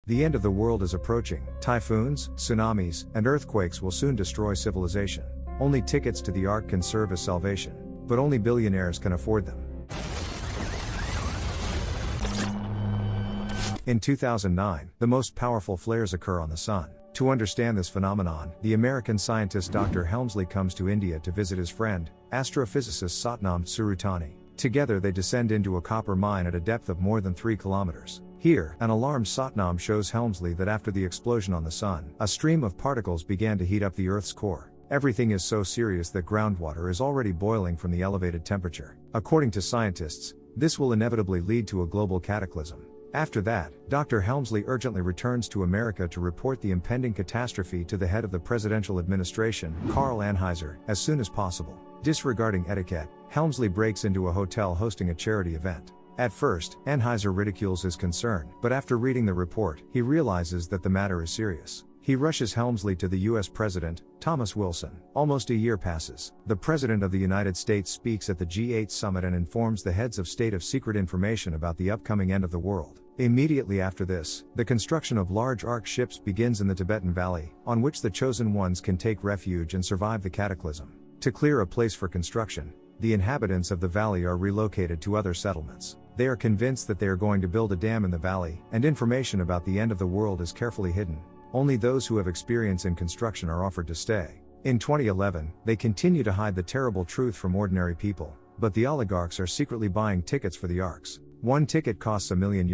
The end of the world is approaching. Typhoons, tsunamis, and earthquakes will soon destroy civilization. Only tickets to the Ark can serve as salvation, but only billionaires can afford them. In 2009, the most powerful flares occur on the Sun. To understand this phenomenon, the American scientist Dr. Helmsley comes to India to visit his friend, astrophysicist Satnam Surutani. Together they descend into a copper mine at a depth of more than 3 kilometers. Here, an alarmed Satnam shows Helmsley that after the explosion on the Sun, a stream of particles began to heat up the Earth's core. Everything is so serious that groundwater is already boiling from the elevated temperature. According to scientists, this will inevitably lead to a global cataclysm. After that, Dr. Helmsley urgently returns to America to report the impending catastrophe to the head of the presidential administration, Karl Anheuser, as soon as possible. Disregarding etiquette, Helmsley breaks into a hotel hosting a charity event. At first, Anheuser ridicules his concern, but after reading the report, he realizes that the matter is serious. He rushes Helmsley to the US President, Thomas Wilson. Almost a year passes. The President of the United States speaks at the G8 summit and informs the heads of state of secret information about the upcoming end of the world. Immediately after this, the construction of large Ark ships begins in the Tibetan Valley, on which the chosen ones can take refuge and survive the cataclysm. To clear a place for construction, the inhabitants of the valley are relocated to other settlements. They are convinced that they are going to build a dam in the valley, and information about the end of the world is carefully hidden. Only those who have experience in construction are offered to stay. In 2011, they continue to hide the terrible truth from ordinary people, but the oligarchs are secretly buying tickets for the Arks. One ticket costs €1 million.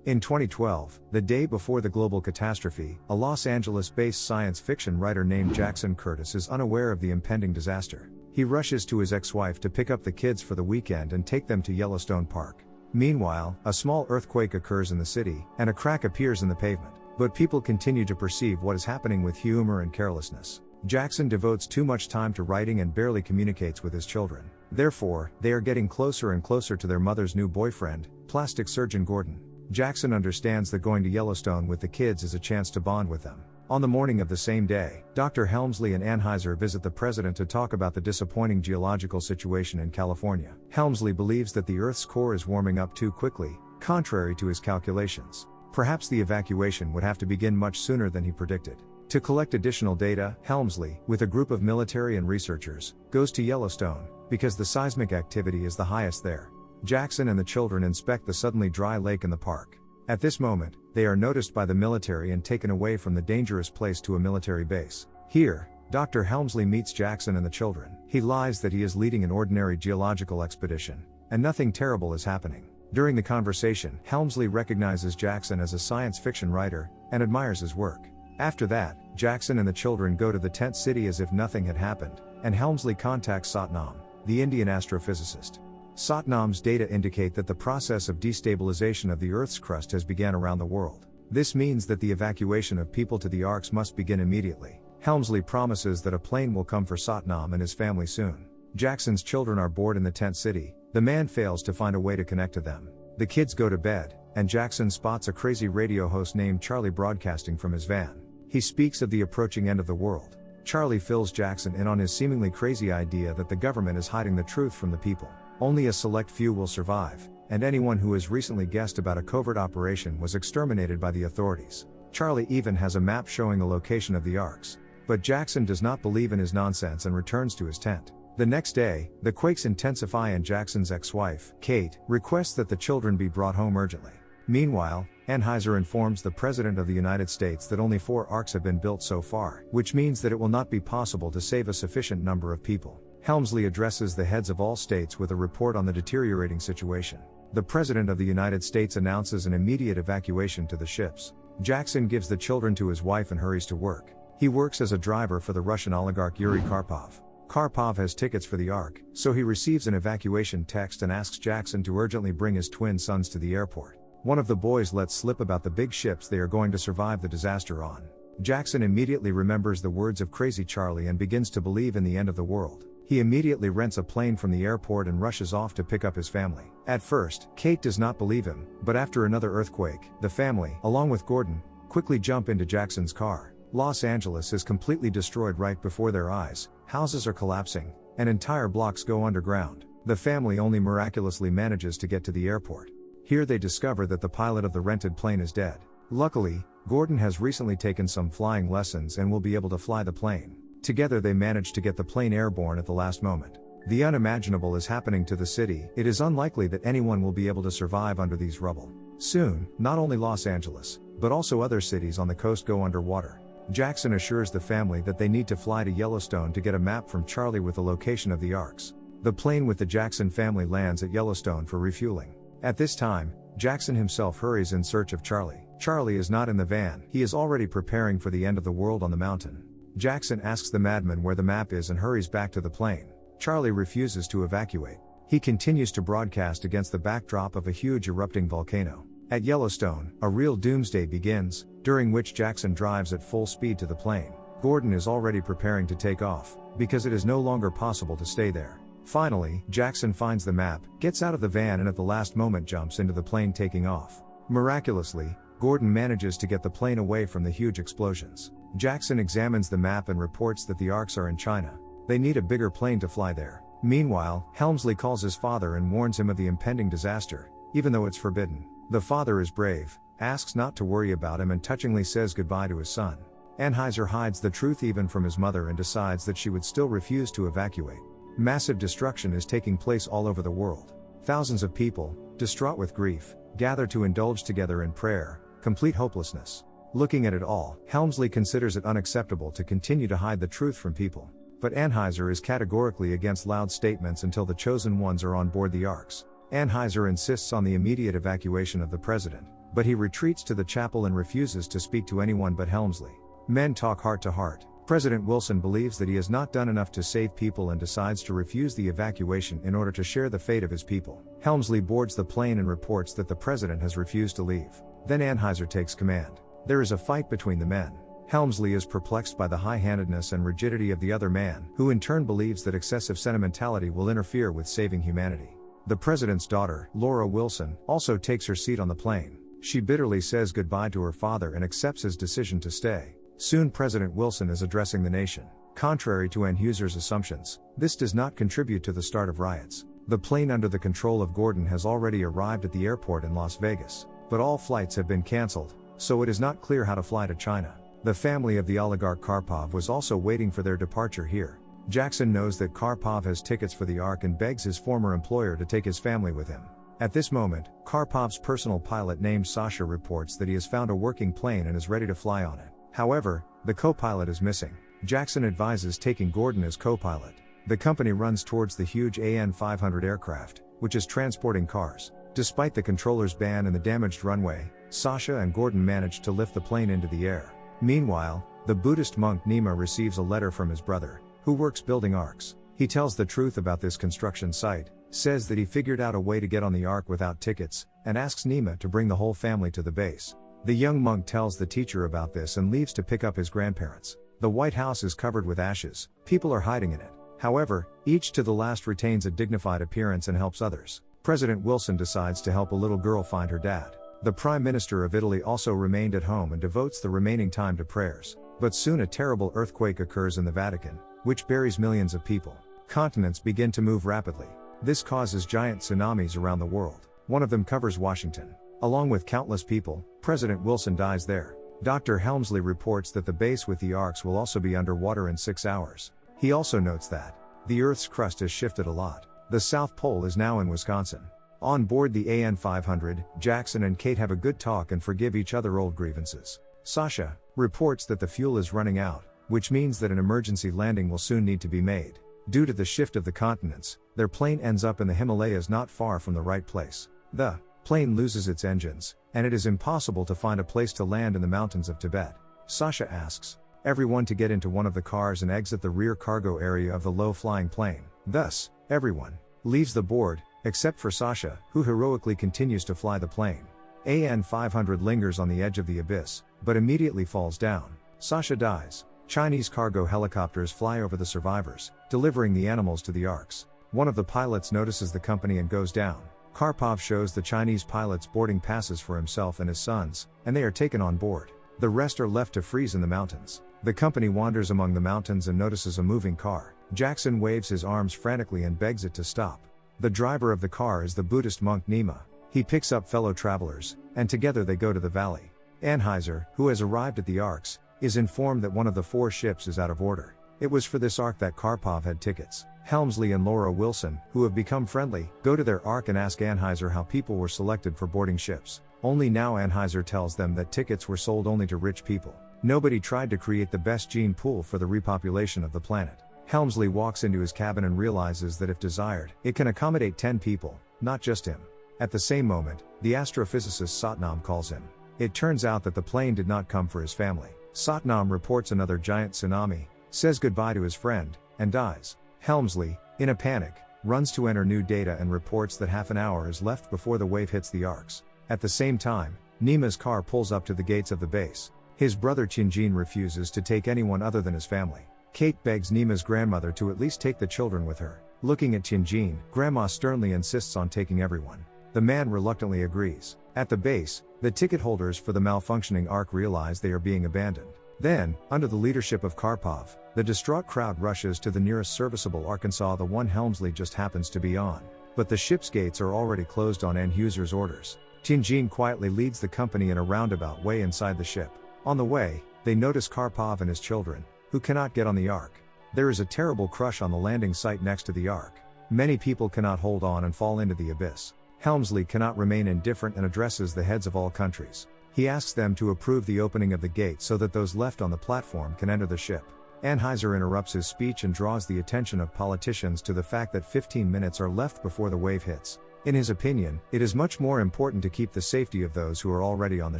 In 2012, the day before the global catastrophe, a Los Angeles-based science fiction writer named Jackson Curtis is unaware of the impending disaster. He rushes to his ex-wife to pick up the kids for the weekend and take them to Yellowstone Park. Meanwhile, a small earthquake occurs in the city, and a crack appears in the pavement. But people continue to perceive what is happening with humor and carelessness. Jackson devotes too much time to writing and barely communicates with his children. Therefore, they are getting closer and closer to their mother's new boyfriend, plastic surgeon Gordon. Jackson understands that going to Yellowstone with the kids is a chance to bond with them. On the morning of the same day, Dr. Helmsley and Anheuser visit the president to talk about the disappointing geological situation in California. Helmsley believes that the Earth's core is warming up too quickly, contrary to his calculations. Perhaps the evacuation would have to begin much sooner than he predicted. To collect additional data, Helmsley, with a group of military and researchers, goes to Yellowstone, because the seismic activity is the highest there. Jackson and the children inspect the suddenly dry lake in the park. At this moment, they are noticed by the military and taken away from the dangerous place to a military base. Here, Dr. Helmsley meets Jackson and the children. He lies that he is leading an ordinary geological expedition, and nothing terrible is happening. During the conversation, Helmsley recognizes Jackson as a science fiction writer, and admires his work. After that, Jackson and the children go to the tent city as if nothing had happened, and Helmsley contacts Satnam, the Indian astrophysicist. Satnam's data indicate that the process of destabilization of the Earth's crust has begun around the world. This means that the evacuation of people to the Arks must begin immediately. Helmsley promises that a plane will come for Satnam and his family soon. Jackson's children are bored in the tent city. The man fails to find a way to connect to them. The kids go to bed, and Jackson spots a crazy radio host named Charlie broadcasting from his van. He speaks of the approaching end of the world. Charlie fills Jackson in on his seemingly crazy idea that the government is hiding the truth from the people. Only a select few will survive, and anyone who has recently guessed about a covert operation was exterminated by the authorities. Charlie even has a map showing the location of the Arks. But Jackson does not believe in his nonsense and returns to his tent. The next day, the quakes intensify and Jackson's ex-wife, Kate, requests that the children be brought home urgently. Meanwhile, Anheuser informs the President of the United States that only 4 Arks have been built so far, which means that it will not be possible to save a sufficient number of people. Helmsley addresses the heads of all states with a report on the deteriorating situation. The President of the United States announces an immediate evacuation to the ships. Jackson gives the children to his wife and hurries to work. He works as a driver for the Russian oligarch Yuri Karpov. Karpov has tickets for the Ark, so he receives an evacuation text and asks Jackson to urgently bring his twin sons to the airport. One of the boys lets slip about the big ships they are going to survive the disaster on. Jackson immediately remembers the words of Crazy Charlie and begins to believe in the end of the world. He immediately rents a plane from the airport and rushes off to pick up his family. At first, Kate does not believe him, but after another earthquake, the family, along with Gordon, quickly jump into Jackson's car. Los Angeles is completely destroyed right before their eyes, houses are collapsing, and entire blocks go underground. The family only miraculously manages to get to the airport. Here they discover that the pilot of the rented plane is dead. Luckily, Gordon has recently taken some flying lessons and will be able to fly the plane. Together they manage to get the plane airborne at the last moment. The unimaginable is happening to the city. It is unlikely that anyone will be able to survive under these rubble. Soon, not only Los Angeles, but also other cities on the coast go underwater. Jackson assures the family that they need to fly to Yellowstone to get a map from Charlie with the location of the Arks. The plane with the Jackson family lands at Yellowstone for refueling. At this time, Jackson himself hurries in search of Charlie. Charlie is not in the van. He is already preparing for the end of the world on the mountain. Jackson asks the madman where the map is and hurries back to the plane. Charlie refuses to evacuate. He continues to broadcast against the backdrop of a huge erupting volcano. At Yellowstone, a real doomsday begins, during which Jackson drives at full speed to the plane. Gordon is already preparing to take off, because it is no longer possible to stay there. Finally, Jackson finds the map, gets out of the van and at the last moment jumps into the plane taking off. Miraculously, Gordon manages to get the plane away from the huge explosions. Jackson examines the map and reports that the Arks are in China. They need a bigger plane to fly there. Meanwhile, Helmsley calls his father and warns him of the impending disaster, even though it's forbidden. The father is brave, asks not to worry about him and touchingly says goodbye to his son. Anheuser hides the truth even from his mother and decides that she would still refuse to evacuate. Massive destruction is taking place all over the world. Thousands of people, distraught with grief, gather to indulge together in prayer, complete hopelessness. Looking at it all, Helmsley considers it unacceptable to continue to hide the truth from people. But Anheuser is categorically against loud statements until the chosen ones are on board the Arks. Anheuser insists on the immediate evacuation of the president, but he retreats to the chapel and refuses to speak to anyone but Helmsley. Men talk heart to heart. President Wilson believes that he has not done enough to save people and decides to refuse the evacuation in order to share the fate of his people. Helmsley boards the plane and reports that the president has refused to leave. Then Anheuser takes command. There is a fight between the men. Helmsley is perplexed by the high-handedness and rigidity of the other man, who in turn believes that excessive sentimentality will interfere with saving humanity. The president's daughter, Laura Wilson, also takes her seat on the plane. She bitterly says goodbye to her father and accepts his decision to stay. Soon President Wilson is addressing the nation. Contrary to Anheuser's assumptions, this does not contribute to the start of riots. The plane under the control of Gordon has already arrived at the airport in Las Vegas. But all flights have been cancelled, so it is not clear how to fly to China. The family of the oligarch Karpov was also waiting for their departure here. Jackson knows that Karpov has tickets for the Ark and begs his former employer to take his family with him. At this moment, Karpov's personal pilot named Sasha reports that he has found a working plane and is ready to fly on it. However, the co-pilot is missing. Jackson advises taking Gordon as co-pilot. The company runs towards the huge AN-500 aircraft, which is transporting cars. Despite the controller's ban and the damaged runway, Sasha and Gordon manage to lift the plane into the air. Meanwhile, the Buddhist monk Nima receives a letter from his brother, who works building Arks. He tells the truth about this construction site, says that he figured out a way to get on the Ark without tickets, and asks Nima to bring the whole family to the base. The young monk tells the teacher about this and leaves to pick up his grandparents. The White House is covered with ashes. People are hiding in it. However, each to the last retains a dignified appearance and helps others. President Wilson decides to help a little girl find her dad. The Prime Minister of Italy also remained at home and devotes the remaining time to prayers. But soon a terrible earthquake occurs in the Vatican, which buries millions of people. Continents begin to move rapidly. This causes giant tsunamis around the world. One of them covers Washington. Along with countless people, President Wilson dies there. Dr. Helmsley reports that the base with the Arks will also be underwater in 6 hours. He also notes that the Earth's crust has shifted a lot. The South Pole is now in Wisconsin. On board the AN-500, Jackson and Kate have a good talk and forgive each other old grievances. Sasha reports that the fuel is running out, which means that an emergency landing will soon need to be made. Due to the shift of the continents, their plane ends up in the Himalayas not far from the right place. The plane loses its engines, and it is impossible to find a place to land in the mountains of Tibet. Sasha asks everyone to get into one of the cars and exit the rear cargo area of the low-flying plane. Thus, everyone leaves the board, except for Sasha, who heroically continues to fly the plane. AN-500 lingers on the edge of the abyss, but immediately falls down. Sasha dies. Chinese cargo helicopters fly over the survivors, delivering the animals to the Arks. One of the pilots notices the company and goes down. Karpov shows the Chinese pilots boarding passes for himself and his sons, and they are taken on board. The rest are left to freeze in the mountains. The company wanders among the mountains and notices a moving car. Jackson waves his arms frantically and begs it to stop. The driver of the car is the Buddhist monk Nima. He picks up fellow travelers, and together they go to the valley. Anheuser, who has arrived at the Arks, is informed that one of the 4 ships is out of order. It was for this Ark that Karpov had tickets. Helmsley and Laura Wilson, who have become friendly, go to their Ark and ask Anheuser how people were selected for boarding ships. Only now Anheuser tells them that tickets were sold only to rich people. Nobody tried to create the best gene pool for the repopulation of the planet. Helmsley walks into his cabin and realizes that if desired, it can accommodate 10 people, not just him. At the same moment, the astrophysicist Satnam calls him. It turns out that the plane did not come for his family. Satnam reports another giant tsunami, says goodbye to his friend, and dies. Helmsley, in a panic, runs to enter new data and reports that half an hour is left before the wave hits the Arks. At the same time, Nima's car pulls up to the gates of the base. His brother Qinjin refuses to take anyone other than his family. Kate begs Nima's grandmother to at least take the children with her. Looking at Qinjin, Grandma sternly insists on taking everyone. The man reluctantly agrees. At the base, the ticket holders for the malfunctioning Ark realize they are being abandoned. Then, under the leadership of Karpov, the distraught crowd rushes to the nearest serviceable Arkansas, the one Helmsley just happens to be on. But the ship's gates are already closed on Anheuser's orders. Qinjin quietly leads the company in a roundabout way inside the ship. On the way, they notice Karpov and his children, who cannot get on the Ark. There is a terrible crush on the landing site next to the Ark. Many people cannot hold on and fall into the abyss. Helmsley cannot remain indifferent and addresses the heads of all countries. He asks them to approve the opening of the gate so that those left on the platform can enter the ship. Anheuser interrupts his speech and draws the attention of politicians to the fact that 15 minutes are left before the wave hits. In his opinion, it is much more important to keep the safety of those who are already on the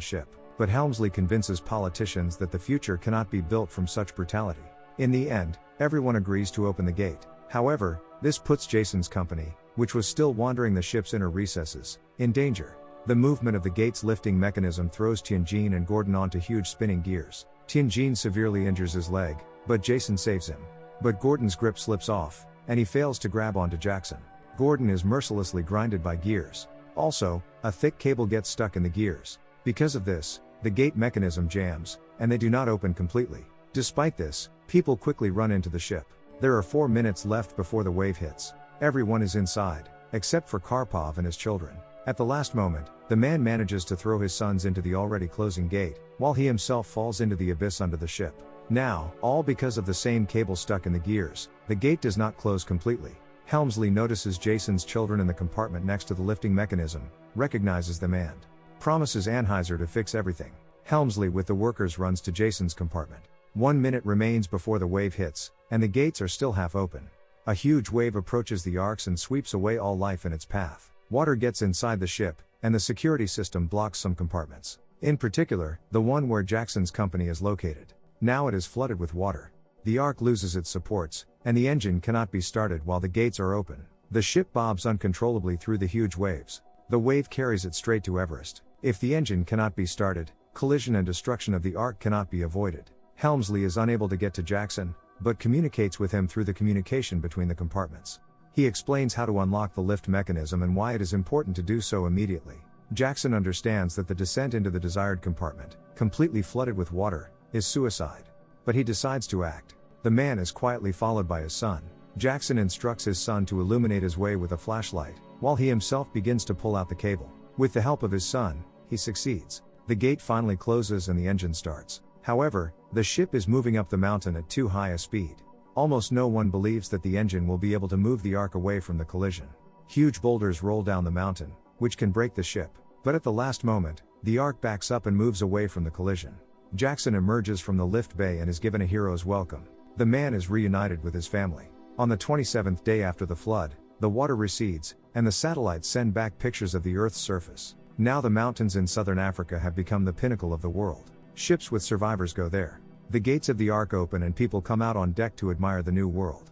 ship. But Helmsley convinces politicians that the future cannot be built from such brutality. In the end, everyone agrees to open the gate. However, this puts Jason's company, which was still wandering the ship's inner recesses, in danger. The movement of the gate's lifting mechanism throws Tianjin and Gordon onto huge spinning gears. Tianjin severely injures his leg, but Jason saves him. But Gordon's grip slips off, and he fails to grab onto Jackson. Gordon is mercilessly grinded by gears. Also, a thick cable gets stuck in the gears. Because of this, the gate mechanism jams, and they do not open completely. Despite this, people quickly run into the ship. There are 4 minutes left before the wave hits. Everyone is inside, except for Karpov and his children. At the last moment, the man manages to throw his sons into the already closing gate, while he himself falls into the abyss under the ship. Now, all because of the same cable stuck in the gears, the gate does not close completely. Helmsley notices Jason's children in the compartment next to the lifting mechanism, recognizes them and promises Anheuser to fix everything. Helmsley with the workers runs to Jason's compartment. 1 minute remains before the wave hits, and the gates are still half open. A huge wave approaches the Arks and sweeps away all life in its path. Water gets inside the ship, and the security system blocks some compartments. In particular, the one where Jackson's company is located. Now it is flooded with water. The Ark loses its supports, and the engine cannot be started while the gates are open. The ship bobs uncontrollably through the huge waves. The wave carries it straight to Everest. If the engine cannot be started, collision and destruction of the Ark cannot be avoided. Helmsley is unable to get to Jackson, but communicates with him through the communication between the compartments. He explains how to unlock the lift mechanism and why it is important to do so immediately. Jackson understands that the descent into the desired compartment, completely flooded with water, is suicide. But he decides to act. The man is quietly followed by his son. Jackson instructs his son to illuminate his way with a flashlight, while he himself begins to pull out the cable. With the help of his son, he succeeds. The gate finally closes and the engine starts. However, the ship is moving up the mountain at too high a speed. Almost no one believes that the engine will be able to move the Ark away from the collision. Huge boulders roll down the mountain, which can break the ship. But at the last moment, the Ark backs up and moves away from the collision. Jackson emerges from the lift bay and is given a hero's welcome. The man is reunited with his family. On the 27th day after the flood, the water recedes, and the satellites send back pictures of the Earth's surface. Now the mountains in southern Africa have become the pinnacle of the world. Ships with survivors go there. The gates of the Ark open and people come out on deck to admire the new world.